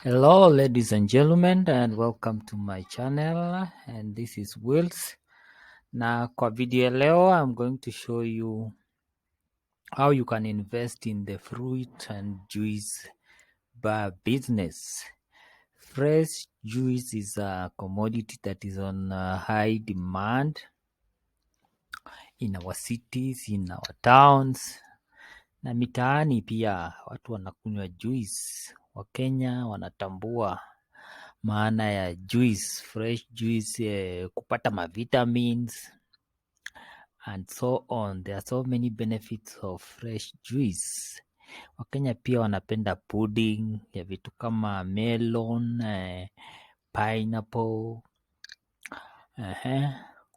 Hello, ladies and gentlemen, and welcome to my channel. And this is Wills. Na kwa video ya leo, I'm going to show you how you can invest in the fruit and juice bar business. Fresh juice is a commodity that is on high demand in our cities, in our towns, na mitaani pia watu wanakunywa juice. Wakenya wanatambua maana ya juice, fresh juice, kupata mavitamins and so on. There are so many benefits of fresh juice. Wakenya pia wanapenda pudding ya vitu kama melon, pineapple,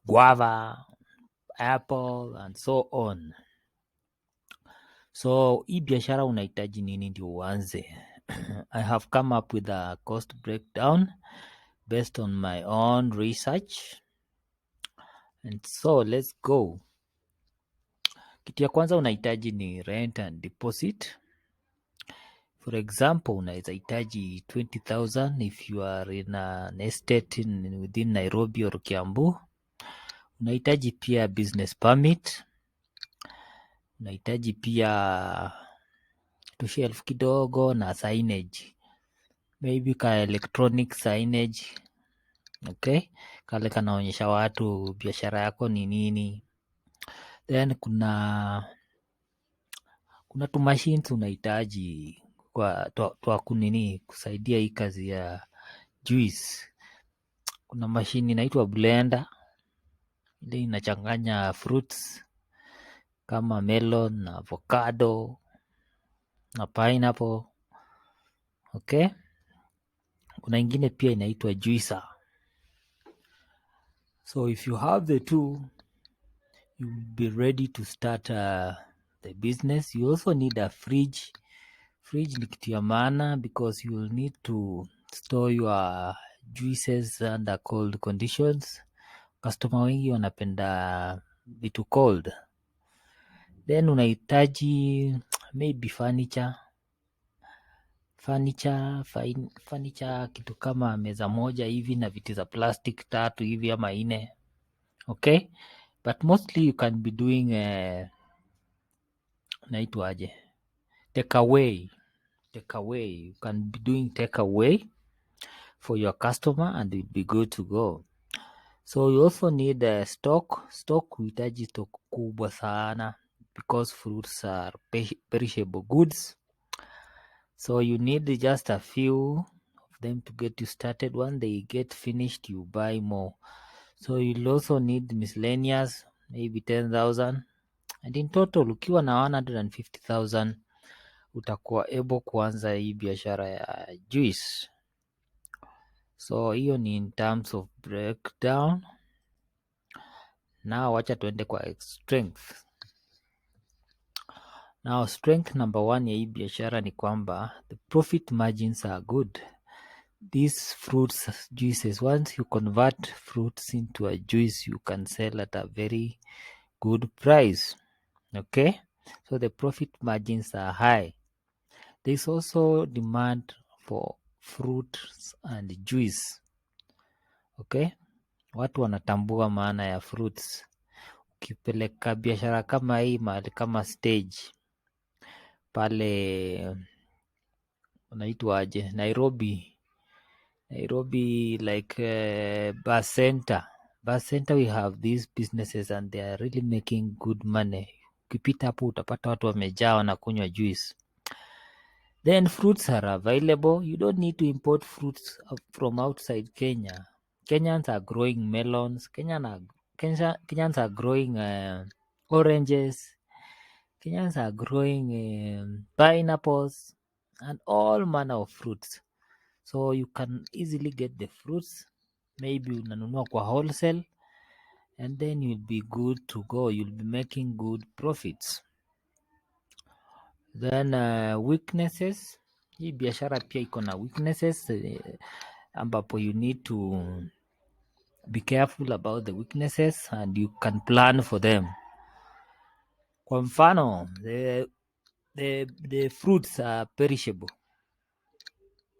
guava, apple and so on. So hii biashara unahitaji nini ndio uanze? I have come up with a cost breakdown based on my own research. And so let's go. Kitu ya kwanza unahitaji ni rent and deposit. For example, unaweza hitaji 20,000 if you are in an estate within Nairobi or Kiambu. Unahitaji pia business permit. Unahitaji pia shelf kidogo na signage. Maybe ka electronic signage. Okay? Kale kanaonyesha watu biashara yako ni nini. Then kuna tu machines unahitaji kwa kunini kusaidia hii kazi ya juice. Kuna machine inaitwa blender, ile inachanganya fruits kama melon na avocado na pineapple. Okay? Kuna ingine pia inaitwa juicer. So if you have the two, you'll be ready to start the business. You also need a fridge. Fridge ni kitu ya maana because you will need to store your juices under cold conditions. Customer wengi wanapenda vitu cold. Then unahitaji maybe furniture kitu kama meza moja hivi na viti za plastic 3 hivi ama 4. Okay? But mostly you can be doing naitwaje? Takeaway. You can be doing takeaway for your customer and you'll be good to go. So you also need stock. Uhitaji stock kubwa sana because fruits are perishable goods. So you need just a few of them to get you started. When they get finished, you buy more. So you'll also need miscellaneous, maybe 10,000. And in total, ukiwa na 150,000, utakuwa able kuanza hii biashara ya juice. So hiyo ni in terms of breakdown. Now wacha tuende kwa strength. Now strength number 1 ya hii biashara ni kwamba the profit margins are good. These fruits juices, once you convert fruits into a juice, you can sell at a very good price. Okay, so the profit margins are high. There is also demand for fruits and juice. Okay, watu wanatambua maana ya fruits. Ukipeleka biashara kama hii mahali kama stage pale unaitwaje, Nairobi like bus center we have these businesses and they are really making good money. Ukipita hapo utapata watu wamejaa wanakunywa juice. Then fruits are available. You don't need to import fruits from outside Kenya. Kenyans are growing melons. Kenyans are growing oranges. Kenyans are growing pineapples and all manner of fruits. So you can easily get the fruits. Maybe unanunua kwa wholesale and then you'll be good to go. You'll be making good profits. Then weaknesses. Hii biashara pia iko na weaknesses ambapo you need to be careful about the weaknesses and you can plan for them. Kwa mfano, the fruits are perishable.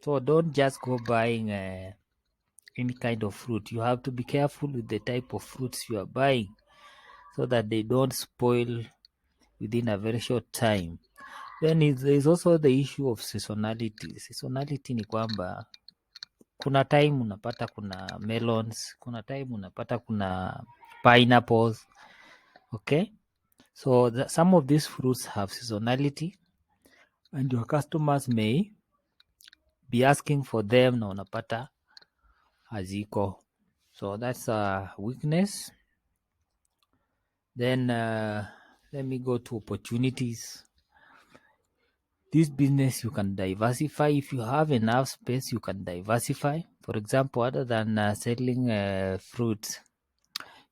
So don't just go buying any kind of fruit. You have to be careful with the type of fruits you are buying so that they don't spoil within a very short time. Then there is also the issue of seasonality. Seasonality ni kwamba kuna time unapata kuna melons, kuna time unapata kuna pineapples. Okay, so some of these fruits have seasonality and your customers may be asking for them na unapata haziko. So that's a weakness. Then let me go to opportunities. This business you can diversify. If you have enough space, you can diversify. For example, other than selling fruits,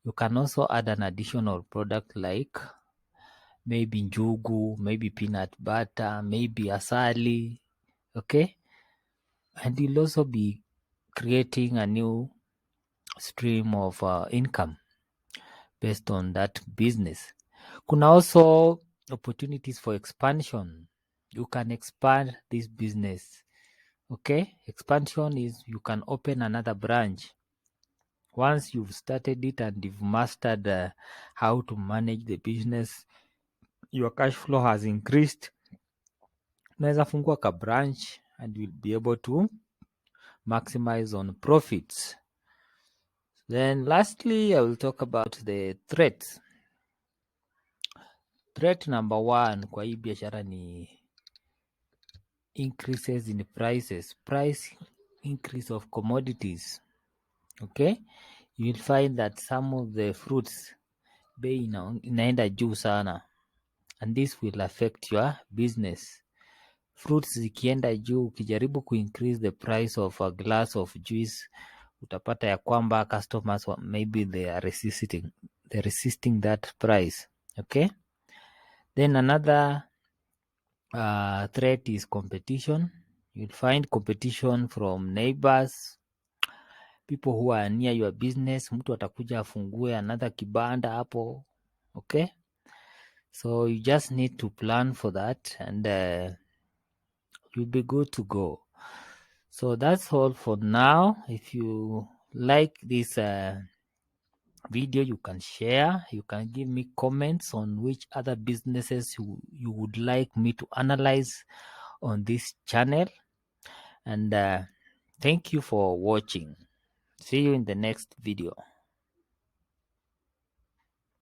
you can also add an additional product like maybe njugu, maybe peanut butter, maybe asali. Okay, and you'll also be creating a new stream of income based on that business. Kuna also opportunities for expansion. You can expand this business. Okay, expansion is you can open another branch. Once you've started it and you've mastered how to manage the business, your cash flow has increased, unaweza fungua ka branch and you'll be able to maximize on profits. Then lastly, I will talk about the threats. Threat number one kwa hii biashara ni increases in prices, price increase of commodities. Okay, you will find that some of the fruits bei inaenda juu sana, and this will affect your business. Fruits zikienda juu, ukijaribu kuincrease the price of a glass of juice, utapata ya kwamba customers maybe they are resisting that price. Okay, then another threat is competition. You'll find competition from neighbors, people who are near your business. Mtu atakuja afungue another kibanda hapo. Okay, so you just need to plan for that and you'll be good to go. So that's all for now. If you like this video, you can share, you can give me comments on which other businesses you would like me to analyze on this channel. And thank you for watching. See you in the next video.